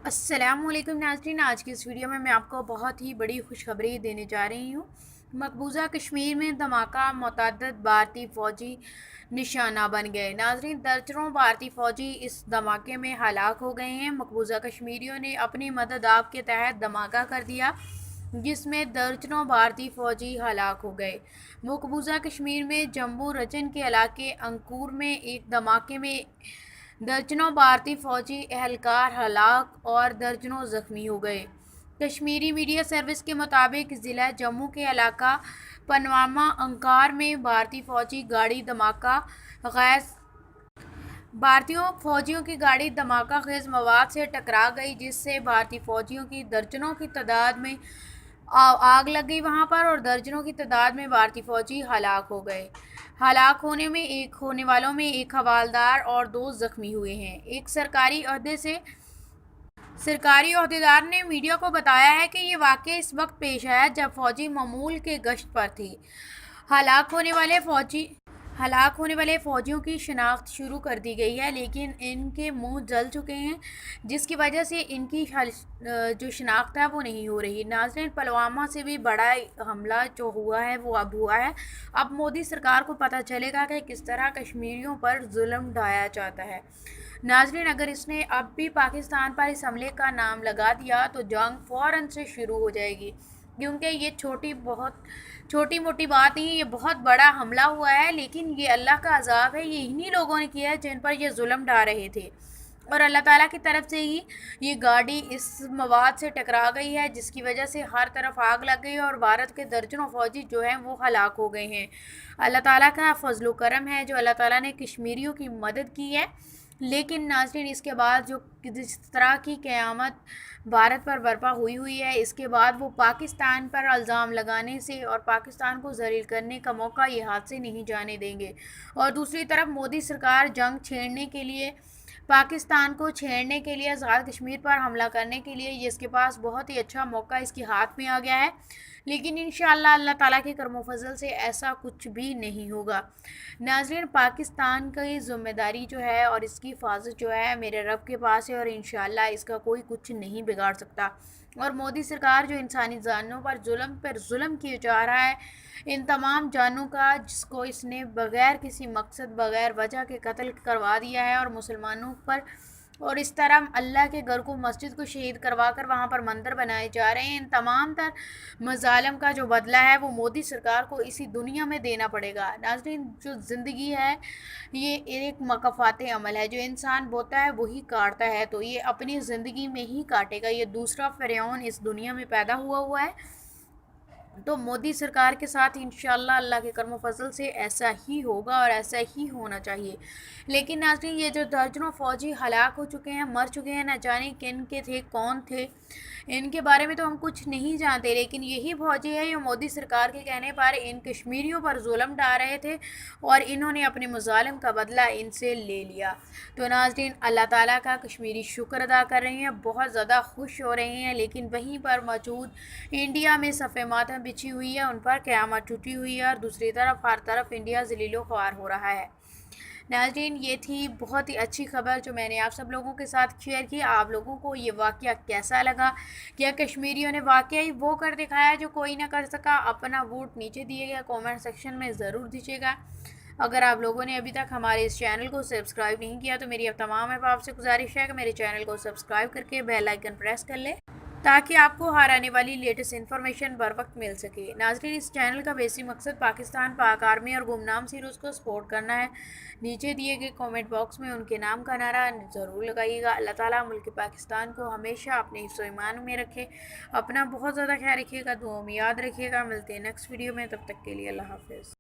السلام علیکم ناظرین، آج کی اس ویڈیو میں آپ کو بہت ہی بڑی خوشخبری دینے جا رہی ہوں۔ مقبوضہ کشمیر میں دھماکہ، متعدد بھارتی فوجی نشانہ بن گئے۔ ناظرین، درجنوں بھارتی فوجی اس دھماکے میں ہلاک ہو گئے ہیں۔ مقبوضہ کشمیریوں نے اپنی مدد آپ کے تحت دھماکہ کر دیا جس میں درجنوں بھارتی فوجی ہلاک ہو گئے۔ مقبوضہ کشمیر میں جموں رجن کے علاقے انکور میں ایک دھماکے میں درجنوں بھارتی فوجی اہلکار ہلاک اور درجنوں زخمی ہو گئے۔ کشمیری میڈیا سروس کے مطابق ضلع جموں کے علاقہ پنوامہ انکار میں بھارتی فوجی گاڑی دھماکہ خیز فوجیوں کی گاڑی دھماکہ خیز مواد سے ٹکرا گئی، جس سے بھارتی فوجیوں کی درجنوں کی تعداد میں آگ لگ گئی وہاں پر، اور درجنوں کی تعداد میں بھارتی فوجی ہلاک ہو گئے۔ ہلاک ہونے والوں میں ایک حوالدار اور 2 زخمی ہوئے ہیں۔ ایک سرکاری عہدیدار نے میڈیا کو بتایا ہے کہ یہ واقعہ اس وقت پیش آیا جب فوجی معمول کے گشت پر تھی۔ ہلاک ہونے والے فوجیوں کی شناخت شروع کر دی گئی ہے، لیکن ان کے منہ جل چکے ہیں، جس کی وجہ سے ان کی جو شناخت ہے وہ نہیں ہو رہی۔ ناظرین، پلوامہ سے بھی بڑا حملہ جو ہوا ہے وہ اب ہوا ہے۔ اب مودی سرکار کو پتہ چلے گا کہ کس طرح کشمیریوں پر ظلم ڈھایا جاتا ہے۔ ناظرین، اگر اس نے اب بھی پاکستان پر اس حملے کا نام لگا دیا تو جنگ فوراً سے شروع ہو جائے گی، کیونکہ یہ چھوٹی موٹی بات نہیں، یہ بہت بڑا حملہ ہوا ہے، لیکن یہ اللہ کا عذاب ہے۔ یہ انہی لوگوں نے کیا ہے جن پر یہ ظلم ڈھا رہے تھے، اور اللہ تعالیٰ کی طرف سے ہی یہ گاڑی اس مواد سے ٹکرا گئی ہے، جس کی وجہ سے ہر طرف آگ لگ گئی اور بھارت کے درجنوں فوجی جو ہیں وہ ہلاک ہو گئے ہیں۔ اللہ تعالیٰ کا فضل و کرم ہے جو اللہ تعالیٰ نے کشمیریوں کی مدد کی ہے۔ لیکن ناظرین، اس کے بعد جو جس طرح کی قیامت بھارت پر برپا ہوئی ہے، اس کے بعد وہ پاکستان پر الزام لگانے سے اور پاکستان کو ذلیل کرنے کا موقع یہ ہاتھ سے نہیں جانے دیں گے۔ اور دوسری طرف مودی سرکار جنگ چھیڑنے کے لیے، پاکستان کو چھیڑنے کے لیے، آزاد کشمیر پر حملہ کرنے کے لیے، یہ اس کے پاس بہت ہی اچھا موقع اس کے ہاتھ میں آ گیا ہے، لیکن انشاءاللہ اللہ تعالیٰ کے کرم و فضل سے ایسا کچھ بھی نہیں ہوگا۔ ناظرین، پاکستان کی ذمہ داری جو ہے اور اس کی حفاظت جو ہے میرے رب کے پاس ہے، اور انشاءاللہ اس کا کوئی کچھ نہیں بگاڑ سکتا۔ اور مودی سرکار جو انسانی جانوں پر ظلم کیے جا رہا ہے، ان تمام جانوں کا، جس کو اس نے بغیر کسی مقصد، بغیر وجہ کے قتل کروا دیا ہے، اور مسلمانوں پر، اور اس طرح اللہ کے گھر کو، مسجد کو شہید کروا کر وہاں پر مندر بنائے جا رہے ہیں، ان تمام تر مظالم کا جو بدلہ ہے وہ مودی سرکار کو اسی دنیا میں دینا پڑے گا۔ ناظرین، جو زندگی ہے یہ ایک مکافات عمل ہے، جو انسان بوتا ہے وہی کاٹتا ہے، تو یہ اپنی زندگی میں ہی کاٹے گا۔ یہ دوسرا فرعون اس دنیا میں پیدا ہوا ہے، تو مودی سرکار کے ساتھ انشاءاللہ اللہ کے کرم و فضل سے ایسا ہی ہوگا اور ایسا ہی ہونا چاہیے۔ لیکن ناظرین، یہ جو درجنوں فوجی ہلاک ہو چکے ہیں، مر چکے ہیں، نہ جانے کن کے تھے، کون تھے، ان کے بارے میں تو ہم کچھ نہیں جانتے، لیکن یہی فوجی ہے جو مودی سرکار کے کہنے پر ان کشمیریوں پر ظلم ڈھا رہے تھے، اور انہوں نے اپنے مظالم کا بدلہ ان سے لے لیا۔ تو ناظرین، اللہ تعالیٰ کا کشمیری شکر ادا کر رہے ہیں، بہت زیادہ خوش ہو رہے ہیں، لیکن وہیں پر موجود انڈیا میں صف ماتم بچھی ہوئی ہے، ان پر قیامت ٹوٹی ہوئی ہے، اور دوسری طرف ہر طرف انڈیا ذلیل و خوار ہو رہا ہے۔ ناظرین، یہ تھی بہت ہی اچھی خبر جو میں نے آپ سب لوگوں کے ساتھ شیئر کی۔ آپ لوگوں کو یہ واقعہ کیسا لگا؟ کیا کشمیریوں نے واقعی وہ کر دکھایا جو کوئی نہ کر سکا؟ اپنا ووٹ نیچے دیے گا کامنٹ سیکشن میں ضرور دیجیے گا۔ اگر آپ لوگوں نے ابھی تک ہمارے اس چینل کو سبسکرائب نہیں کیا تو میری اب تمام احباب سے گزارش ہے کہ میرے چینل کو سبسکرائب کر کے بیل آئیکن پریس کر لیں، تاکہ آپ کو ہر آنے والی لیٹسٹ انفارمیشن بر وقت مل سکے۔ ناظرین، اس چینل کا بیسک مقصد پاکستان، پاک آرمی اور گمنام سیروز کو سپورٹ کرنا ہے۔ نیچے دیے گئے کامنٹ باکس میں ان کے نام کا نعرہ ضرور لگائیے گا۔ اللہ تعالیٰ ملک پاکستان کو ہمیشہ اپنے حفظ و ایمان میں رکھے۔ اپنا بہت زیادہ خیال رکھیے گا، دعاؤں میں یاد رکھیے گا۔ ملتے ہیں نیکسٹ ویڈیو میں، تب تک کے لیے اللہ حافظ۔